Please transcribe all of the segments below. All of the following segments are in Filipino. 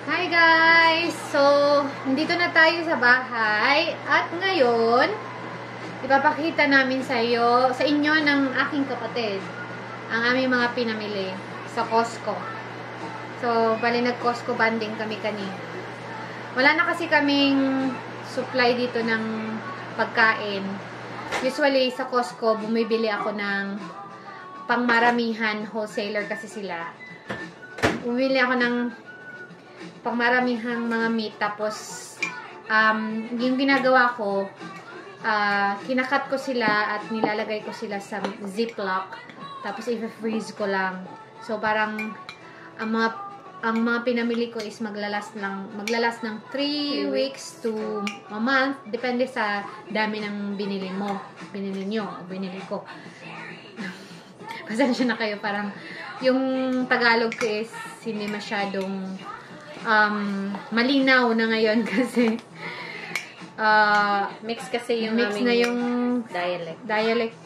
Hi guys! So, nandito na tayo sa bahay at ngayon, ipapakita namin sa inyo ng aking kapatid ang aming mga pinamili sa Costco. So, bali nag-Costco banding kami kanina. Wala na kasi kaming supply dito ng pagkain. Usually sa Costco, bumibili ako ng pangmaramihan, wholesaler kasi sila. Bumili ako ng pangmaramihang mga meat. Tapos, yung ginagawa ko, kinakat ko sila at nilalagay ko sila sa ziplock. Tapos, i-freeze ko lang. So, parang, ang mga pinamili ko is maglalas ng 3 weeks to a month. Depende sa dami ng binili nyo, o binili ko. Pasensya na kayo, parang, yung Tagalog ko is hindi masyadong malinaw na ngayon kasi mix kasi yung mix na yung dialect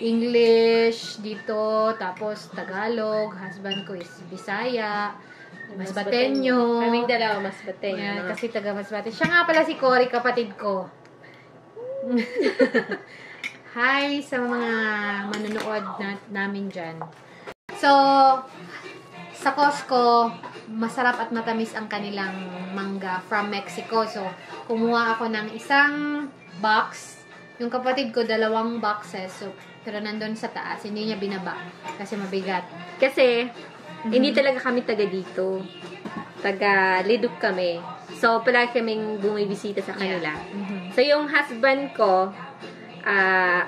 English dito, tapos Tagalog, husband ko is Bisaya, Masbateño. Kaming dalawa Masbateño. Yeah, kasi taga Masbate. Siya nga pala si Cory, kapatid ko. Hi sa mga manunood namin dyan. So, sa Costco, masarap at matamis ang kanilang mangga from Mexico. So, kumuha ako ng isang box. Yung kapatid ko, 2 boxes. So, pero nandun sa taas. Hindi niya binaba. Kasi mabigat. Kasi, hindi talaga kami taga dito. Taga Liduk kami. So, palagi kaming bumibisita sa kanila. So, yung husband ko,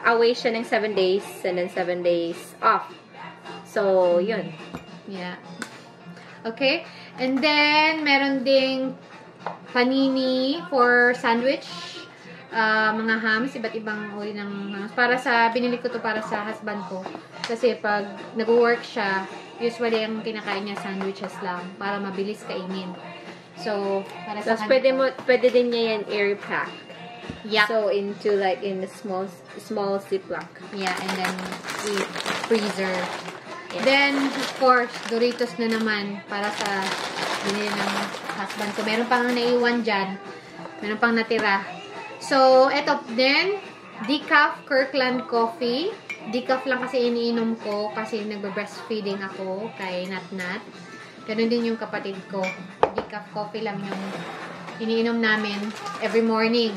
away siya ng 7 days and then 7 days off. So, yun. Yeah. Okay. And then, meron ding panini for sandwich. Mga hams, iba't ibang uri ng hams. Binili ko to para sa husband ko. Kasi pag nag-work siya, usually ang kinakain niya sandwiches lang para mabilis kainin. So, para sa pwede din niya yan air pack. Yep. So, in the small ziplock. Yeah, and then freezer. Yeah. Then, of course, Doritos na naman para sa binili ng husband ko. Meron pang naiwan dyan. Meron pang natira. So, eto din, decaf Kirkland coffee. Decaf lang kasi iniinom ko kasi nagbe-breastfeeding ako kay Nat. Ganun din yung kapatid ko. Decaf coffee lang yung iniinom namin every morning.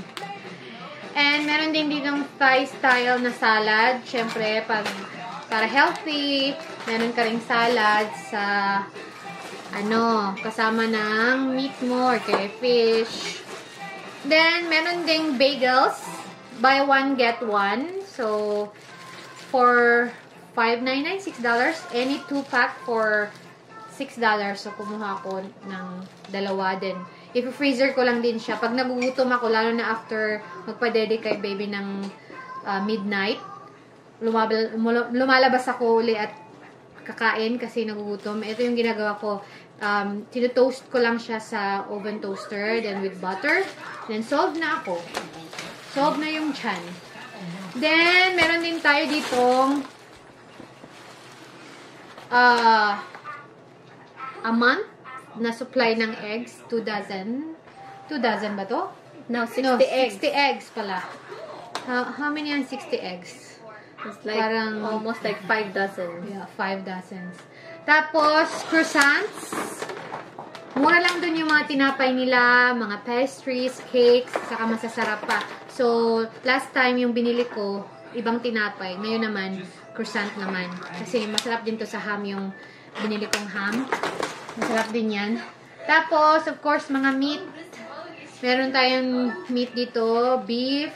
And meron din ditong Thai style na salad. Siyempre, para healthy, meron ka ring salad sa kasama ng meat mo or kay fish. Then, meron ding bagels. Buy one, get one. So, for $5.99, $6. Any 2-pack for $6. So, kumuha ako ng 2 din. I-freezer ko lang din siya. Pag nagugutom ako, lalo na after magpa-daddy kay baby ng midnight, lumalabas ako uli at kakain kasi nagugutom. Ito yung ginagawa ko. Tino-toast ko lang siya sa oven toaster, then with butter. Then, solve na ako. Solve na yung tiyan. Then, meron din tayo ditong a month na supply ng eggs. 2 dozen. 2 dozen ba to? No, 60 eggs. 60 eggs pala. How many are 60 eggs? It's like parang almost like 5 dozen. Yeah, 5 dozens. Tapos, croissants. Mura lang dun yung mga tinapay nila, mga pastries, cakes, saka masasarap pa. So, last time yung binili ko, ibang tinapay. Ngayon naman, croissant naman. Kasi masarap din to sa ham yung binili kong ham. Masarap din yan. Tapos, of course, mga meat. Meron tayong meat dito, beef.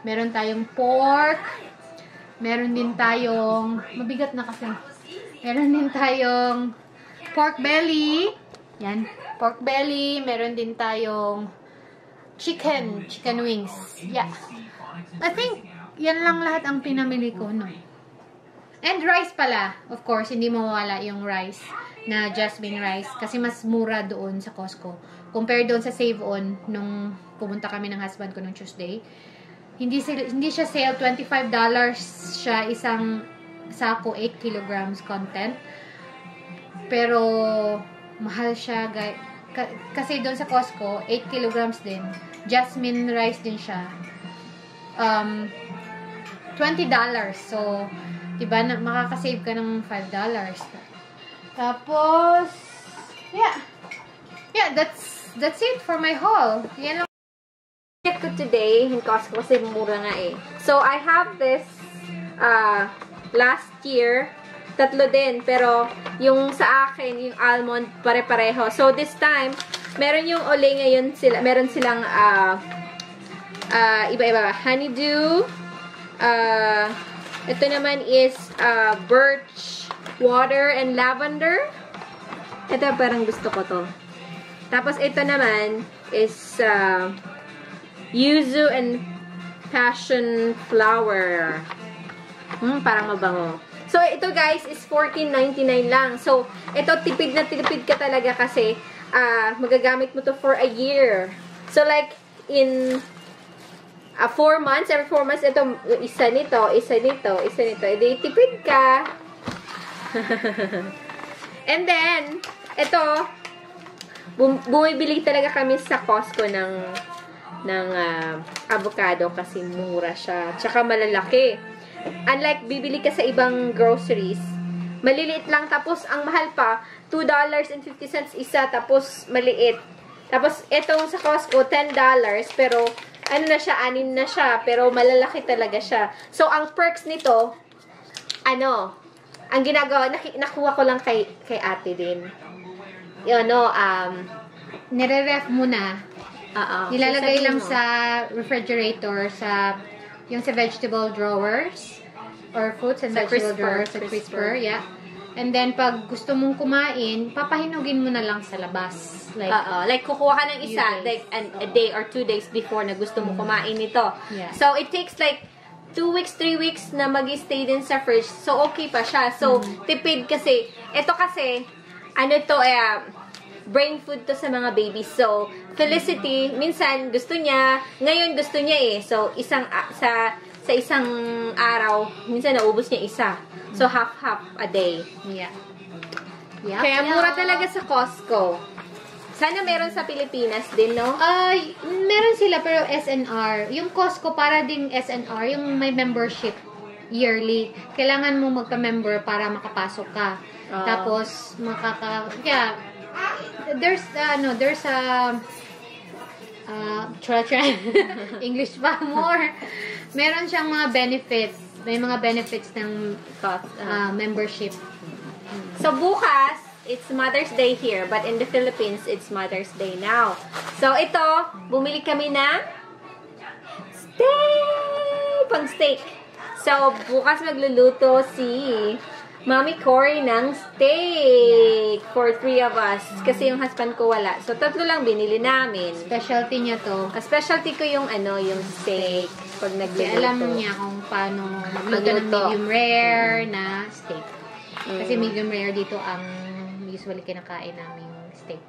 Meron tayong pork. Meron din tayong, mabigat na kasi. Meron din tayong pork belly. Yan, pork belly. Meron din tayong chicken wings. Yeah. I think, yan lang lahat ang pinamili ko, no? And rice pala. Of course, hindi mawala yung rice na jasmine rice. Kasi mas mura doon sa Costco. Compare doon sa Save On, nung pumunta kami ng husband ko nung Tuesday. Hindi siya sale, $25 siya isang sako, 8 kilograms content. Pero mahal siya, kasi doon sa Costco, 8 kilograms din. Jasmine rice din siya. $20. So, diba, makakasave ka ng $5. Tapos, yeah. Yeah, that's it for my haul. Yan lang. Ko today in Costco kasi mura nga eh. So, I have this last year, tatlo din, pero yung sa akin, yung almond, pare-pareho. So, this time, meron yung Olay ngayon sila, meron silang iba-iba. Honeydew, ito naman is birch water and lavender. Ito parang gusto ko to. Tapos ito naman is yuzu and passion flower. Parang mabango. So ito guys is $14.99 lang. So ito tipid na tipid ka talaga kasi magagamit mo to for a year. So like in 4 months, every 4 months, ito, isa nito. Edi, tipid ka. And then, ito, bumibili talaga kami sa Costco ng avocado kasi mura siya. Tsaka malalaki. Unlike, bibili ka sa ibang groceries, maliliit lang, tapos ang mahal pa, $2.50 isa, tapos maliit. Tapos, ito sa Costco, $10, pero ano na siya, 6 na siya, pero malalaki talaga siya. So, ang perks nito, ang ginagawa, nakuha ko lang kay ate din. Yun, nire-ref muna. Nilalagay lang mo sa refrigerator, yung sa vegetable drawers, or fruits and vegetable drawers, sa crisper, yeah. And then, pag gusto mong kumain, papahinugin mo na lang sa labas. Like kukuha ka ng isa, like a day or 2 days before na gusto mo kumain nito. Yeah. So, it takes like 2 weeks, 3 weeks na mag-stay din sa fridge. So, okay pa siya. So, tipid kasi. Ito kasi, brain food to sa mga babies. So, Felicity, minsan gusto niya, ngayon gusto niya eh. So, sa isang araw, minsan naubos niya isa. So, half a day. Yeah. Kaya mura talaga sa Costco. Sana meron sa Pilipinas din, no? Meron sila, pero SNR. Yung Costco, para ding SNR, yung may membership yearly. Kailangan mo magpa-member para makapasok ka. Tapos, there's English pa more. Meron siyang mga benefits. May mga benefits ng membership. So, bukas, it's Mother's Day here, but in the Philippines, it's Mother's Day now. So, ito, bumili kami ng steak. So, bukas magluluto si Mami Cory ng steak for 3 of us. Kasi yung husband ko wala. So, 3 lang binili namin. Specialty niya to. Specialty ko yung yung steak. Pag nagluluto. Alam niya kung paano magluto ng medium rare na steak. Kasi medium rare dito ang usually kinakain naming steak.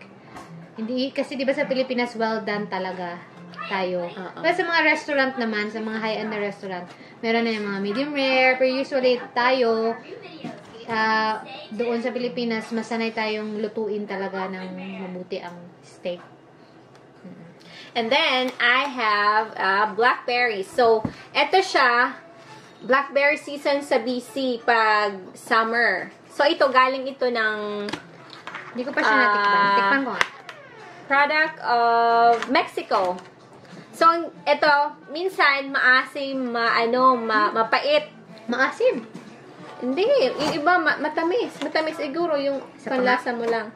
Hindi, kasi di ba sa Pilipinas, well done talaga tayo. Pero sa mga restaurant naman, sa mga high-end na restaurant, meron na yung mga medium rare. Pero usually tayo, doon sa Pilipinas, masanay tayong lutuin talaga ng mabuti ang steak. And then, I have blackberry. So, eto siya, blackberry season sa BC pag summer. So, ito, galing ito ng hindi ko pa siya natikman. Tikman ko nga. Product of Mexico. So, ito, minsan, maasim, mapait. Maasim? Hindi. Yung iba, matamis. Matamis siguro yung panlasa mo lang.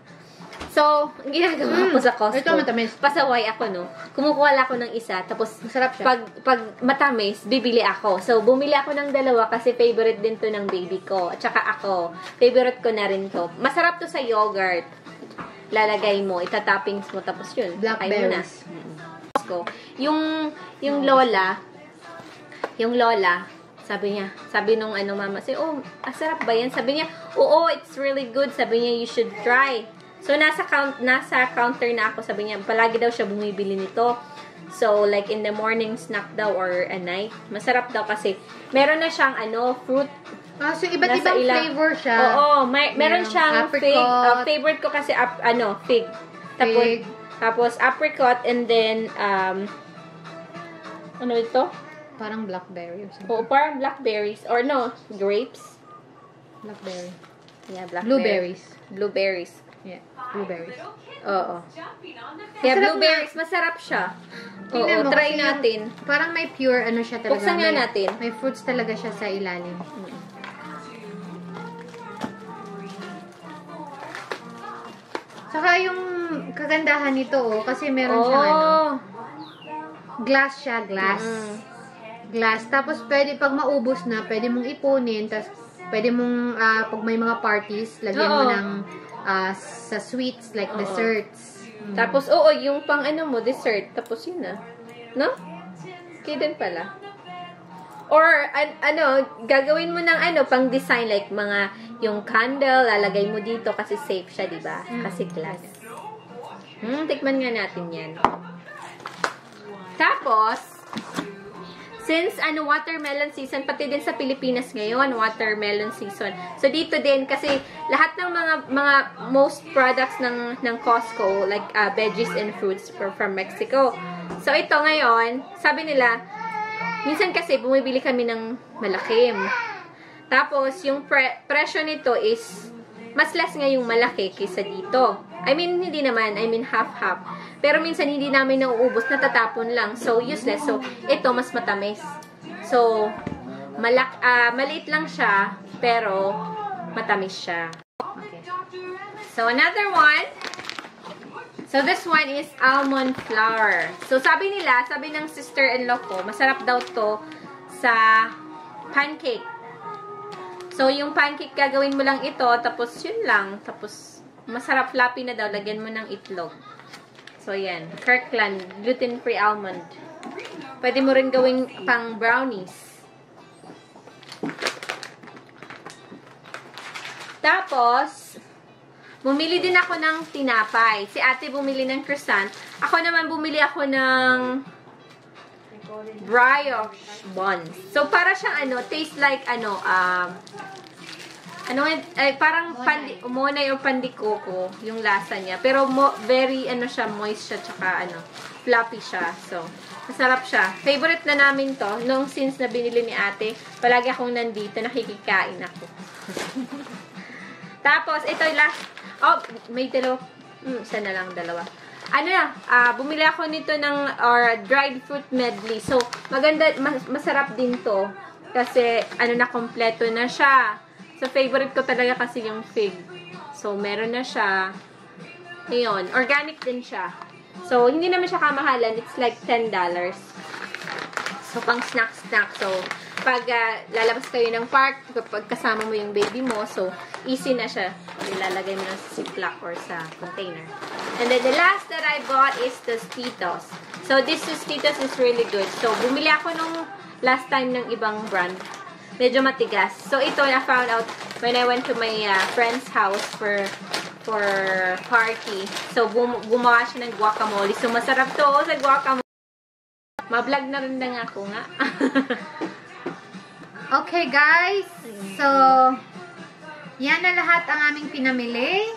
So, ang ginagawa ko sa Costco. Ito matamis. Pasaway ako, no? Kumukuha lang ako ng isa. Tapos, masarap siya. Pag matamis, bibili ako. So, bumili ako ng 2 kasi favorite din to ng baby ko. At saka ako, favorite ko na rin to. Masarap to sa yogurt. Lalagay mo, itatoppings mo, tapos yun. Blackberries. Yung lola, sabi nung mama, sarap ba yan? Sabi niya, oo, it's really good. Sabi niya, you should try. So, nasa counter na ako. Sabi niya, palagi daw siya bumibili nito. So, like in the morning snack daw or a night. Masarap daw kasi meron na siyang fruit. So iba't ibang flavor siya. Oo, meron siyang fig. Favorite ko kasi fig. fig. Tapos apricot, and then, ano ito? Parang blackberry or something. Oo, parang blackberries. Or no, grapes. Blackberry. Yeah, blackberry. Blueberries. Yeah, blueberries. Oo. Yeah, blueberries. Masarap siya. Oo, try natin. Parang may pure, ano siya talaga. Buksan nga natin. May fruits talaga siya sa ilalim. Saka yung kagandahan nito, kasi meron siyang glass siya, glass. Glass. Tapos, pwede, pag maubos na, pwede mong ipunin, tapos, pwede mong, pag may mga parties, lagyan mo ng, sa sweets, like desserts. Tapos, yung pang ano mo, dessert. Tapos, yun na. No? Okay din pala. Or, gagawin mo ng pang design, like, yung candle, lalagay mo dito kasi safe siya, diba? Kasi glass. Tikman nga natin yan. Tapos, since watermelon season, pati din sa Pilipinas ngayon, watermelon season. So, dito din, kasi lahat ng mga most products ng Costco, like veggies and fruits from Mexico. So, ito ngayon, sabi nila, minsan kasi bumibili kami ng malakim. Tapos, yung presyo nito is mas less nga yung malaki kaysa dito. I mean, hindi naman. I mean, half-half. Pero minsan, hindi namin nauubos. Natatapon lang. So, useless. So, ito, mas matamis. So, maliit lang siya, pero matamis siya. Okay. So, another one. So, this one is almond flour. So, sabi ng sister-in-law ko, masarap daw to sa pancake. So, yung pancake, gagawin mo lang ito, tapos yun lang. Tapos, masarap fluffy na daw, lagyan mo ng itlog. So, yan. Kirkland, gluten-free almond. Pwede mo rin gawing pang brownies. Tapos, bumili din ako ng tinapay. Si ate bumili ng croissant. Ako naman bumili ako ng brioche buns. So, para siyang taste like parang umonay o pandikoko yung lasa niya. Pero very siya, moist siya, tsaka fluffy siya. So, masarap siya. Favorite na namin to. Nung since na binili ni ate, palagi akong nandito, nakikikain ako. Tapos, ito last. May dalawa. Isa na lang, dalawa. Bumili ako nito ng dried fruit medley. So, maganda, masarap din to. Kasi, na, kompleto na siya. So, favorite ko talaga kasi yung fig. So, meron na siya. Ayun, organic din siya. So, hindi naman siya kamahalan. It's like $10. So, pang snack-snack. So, pag lalabas kayo ng park, pag kasama mo yung baby mo, so, easy na siya. Ilalagay mo na sa ziplock or sa container. And then, the last that I bought is the Tostitos. So, this Tostitos is really good. So, bumili ako nung last time ng ibang brand. Medyo matigas. So, ito, I found out when I went to my friend's house for party. So, gumawa siya ng guacamole. So, masarap to sa guacamole. Ma-vlog na rin lang ako nga. Okay, guys. So, yan na lahat ang aming pinamili.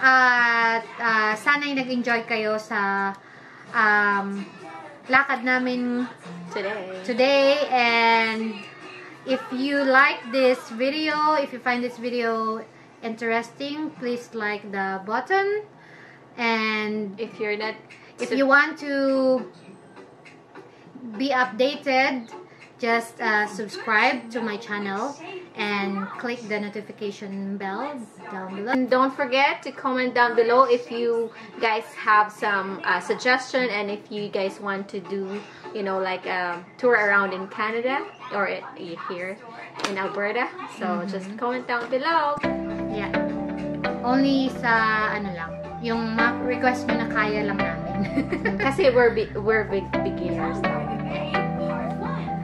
At sana'y nag-enjoy kayo sa lakad namin today. And if you like this video, if you find this video interesting, please like the button. And if you want to be updated, just subscribe to my channel and click the notification bell down below. And don't forget to comment down below if you guys have some suggestion, and if you guys want to do, like a tour around in Canada or here in Alberta. So, just comment down below. Yeah. Only sa, lang, yung request nyo na kaya lang namin. Kasi we're big beginners now.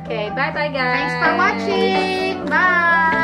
Okay, bye-bye guys. Thanks for watching. Bye.